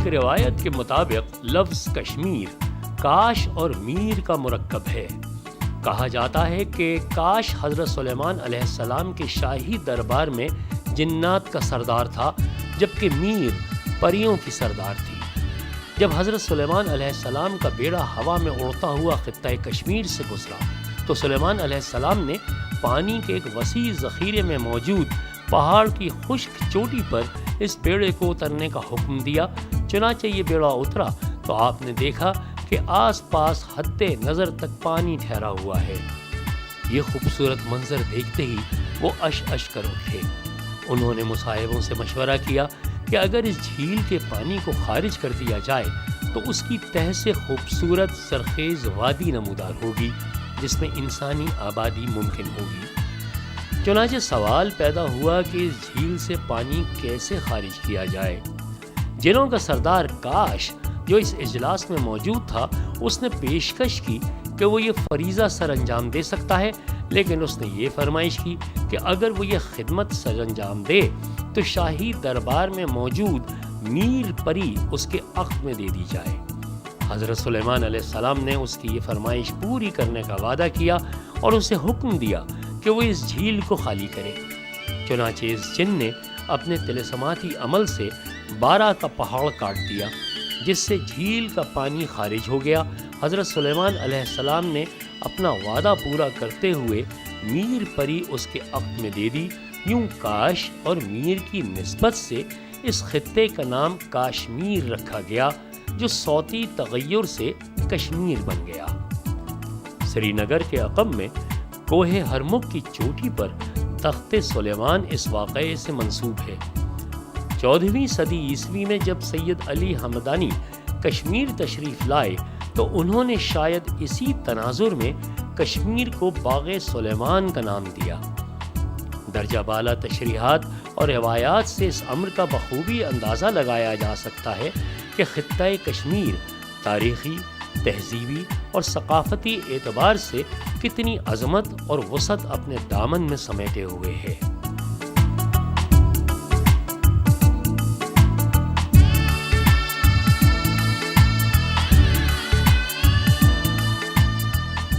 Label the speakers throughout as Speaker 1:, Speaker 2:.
Speaker 1: ایک روایت کے مطابق لفظ کشمیر کاش اور میر کا مرکب ہے۔ کہا جاتا ہے کہ کاش حضرت سلیمان علیہ السلام کے شاہی دربار میں جنات کا سردار تھا، جبکہ میر پریوں کی سردار تھی۔ جب حضرت سلیمان علیہ السلام کا بیڑا ہوا میں اڑتا ہوا خطہ کشمیر سے گزرا تو سلیمان علیہ السلام نے پانی کے ایک وسیع ذخیرے میں موجود پہاڑ کی خشک چوٹی پر اس بیڑے کو اترنے کا حکم دیا۔ چنانچہ یہ بیڑا اترا تو آپ نے دیکھا کہ آس پاس حد نظر تک پانی ٹھہرا ہوا ہے۔ یہ خوبصورت منظر دیکھتے ہی وہ اش اش کر اٹھے۔ انہوں نے مصاحبوں سے مشورہ کیا کہ اگر اس جھیل کے پانی کو خارج کر دیا جائے تو اس کی تہہ سے خوبصورت سرخیز وادی نمودار ہوگی جس میں انسانی آبادی ممکن ہوگی۔ چنانچہ سوال پیدا ہوا کہ اس جھیل سے پانی کیسے خارج کیا جائے۔ جنوں کا سردار کاش جو اس اجلاس میں موجود تھا، اس نے پیشکش کی کہ وہ یہ فریضہ سر انجام دے سکتا ہے، لیکن اس نے یہ فرمائش کی کہ اگر وہ یہ خدمت سر انجام دے تو شاہی دربار میں موجود میر پری اس کے عقد میں دے دی جائے۔ حضرت سلیمان علیہ السلام نے اس کی یہ فرمائش پوری کرنے کا وعدہ کیا اور اسے حکم دیا کہ وہ اس جھیل کو خالی کرے۔ چنانچہ اس جن نے اپنے طلسماتی عمل سے 12 کا پہاڑ کاٹ دیا، جس سے جھیل کا پانی خارج ہو گیا۔ حضرت سلیمان علیہ السلام نے اپنا وعدہ پورا کرتے ہوئے میر پری اس کے عقد میں دے دی۔ یوں کاش اور میر کی نسبت سے اس خطے کا نام کاشمیر رکھا گیا، جو صوتی تغیر سے کشمیر بن گیا۔ سری نگر کے عقب میں کوہ ہرمکھ کی چوٹی پر تخت سلیمان اس واقعے سے منسوب ہے۔ 14ویں صدی عیسوی میں جب سید علی ہمدانی کشمیر تشریف لائے تو انہوں نے شاید اسی تناظر میں کشمیر کو باغ سلیمان کا نام دیا۔ درجہ بالا تشریحات اور روایات سے اس امر کا بخوبی اندازہ لگایا جا سکتا ہے کہ خطہ کشمیر تاریخی، تہذیبی اور ثقافتی اعتبار سے کتنی عظمت اور وسعت اپنے دامن میں سمیٹے ہوئے ہے۔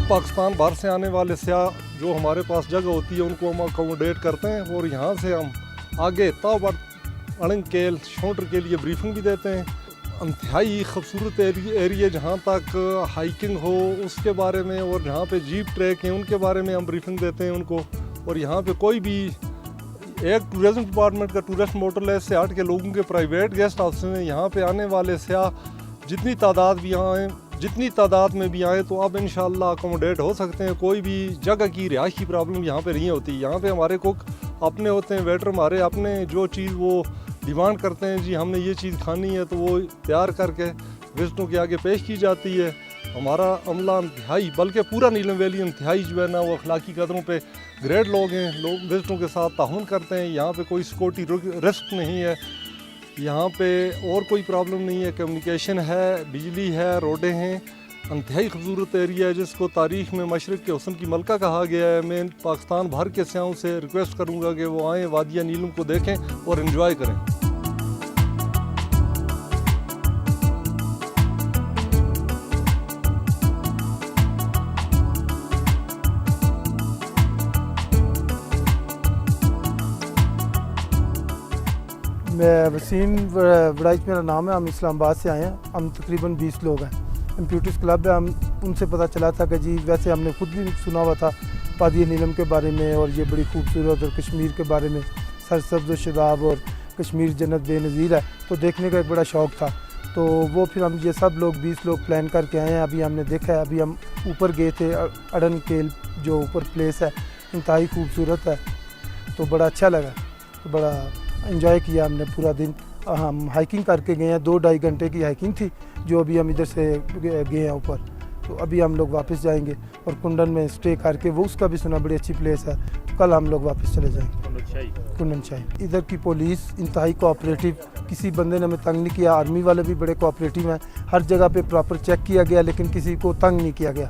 Speaker 2: پاکستان باہر سے آنے والے سیاح جو ہمارے پاس جگہ ہوتی ہے ان کو ہم اکوموڈیٹ کرتے ہیں، اور یہاں سے ہم آگے اڑنگ کیل شونٹر کے لیے بریفنگ بھی دیتے ہیں۔ انتہائی خوبصورت ایریا جہاں تک ہائیکنگ ہو اس کے بارے میں، اور جہاں پہ جیپ ٹریک ہیں ان کے بارے میں ہم بریفنگ دیتے ہیں ان کو۔ اور یہاں پہ کوئی بھی ایک ٹورزم ڈپارٹمنٹ کا ٹورسٹ موٹر لیس سے ہٹ کے لوگوں کے پرائیویٹ گیسٹ ہاؤس ہیں، یہاں پہ آنے والے سیاح جتنی تعداد میں بھی آئیں تو اب انشاءاللہ اکوموڈیٹ ہو سکتے ہیں۔ کوئی بھی جگہ کی رہائش کی پرابلم یہاں پہ نہیں ہوتی۔ یہاں پہ ہمارے کوک اپنے ہوتے ہیں، ویٹر ہمارے اپنے، جو چیز وہ ڈیمانڈ کرتے ہیں جی ہم نے یہ چیز کھانی ہے تو وہ تیار کر کے وزٹوں کے آگے پیش کی جاتی ہے۔ ہمارا عملہ انتہائی، بلکہ پورا نیلم ویلی انتہائی جو ہے نا وہ اخلاقی قدروں پہ گریڈ لوگ ہیں، لوگ وزٹوں کے ساتھ تعاون کرتے ہیں۔ یہاں پہ کوئی سیکورٹی رسک نہیں ہے، یہاں پہ اور کوئی پرابلم نہیں ہے، کمیونیکیشن ہے، بجلی ہے، روڈیں ہیں۔ انتہائی خوبصورت ایریا ہے جس کو تاریخ میں مشرق کے حسن کی ملکہ کہا گیا ہے۔ میں پاکستان بھر کے سیاحوں سے ریکویسٹ کروں گا کہ وہ آئیں، وادیہ نیلم کو دیکھیں اور انجوائے کریں۔
Speaker 3: میں وسیم وڑائچ میرا نام ہے، ہم اسلام آباد سے آئے ہیں، ہم تقریباً 20 لوگ ہیں۔ امپیوٹرز کلب ہے، ہم ان سے پتہ چلا تھا کہ جی ویسے ہم نے خود بھی سنا ہوا تھا وادی نیلم کے بارے میں اور یہ بڑی خوبصورت، اور کشمیر کے بارے میں سرسبز و شاداب اور کشمیر جنت بے نظیر ہے، تو دیکھنے کا ایک بڑا شوق تھا۔ تو وہ پھر ہم یہ سب لوگ 20 لوگ پلان کر کے آئے ہیں۔ ابھی ہم نے دیکھا ہے، ابھی ہم اوپر گئے تھے، اڑن کیل جو اوپر پلیس ہے انتہائی خوبصورت ہے، تو بڑا اچھا لگا، تو بڑا انجوائے کیا ہم نے پورا دن۔ ہم ہائیکنگ کر کے گئے ہیں، 2-2.5 گھنٹے کی ہائیکنگ تھی جو ابھی ہم ادھر سے گئے ہیں اوپر، تو ابھی ہم لوگ واپس جائیں گے اور کنڈن میں اسٹے کر کے، وہ اس کا بھی سنا بڑی اچھی پلیس ہے، کل ہم لوگ واپس چلے جائیں گے کنڈن شاہی۔ ادھر کی پولیس انتہائی کوآپریٹو، کسی بندے نے ہمیں تنگ نہیں کیا، آرمی والے بھی بڑے کوآپریٹو ہیں، ہر جگہ پہ پراپر چیک کیا گیا لیکن کسی کو تنگ نہیں کیا گیا۔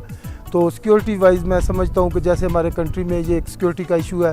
Speaker 3: تو سیکیورٹی وائز میں سمجھتا ہوں کہ جیسے ہمارے کنٹری میں یہ ایک سیکیورٹی کا ایشو ہے،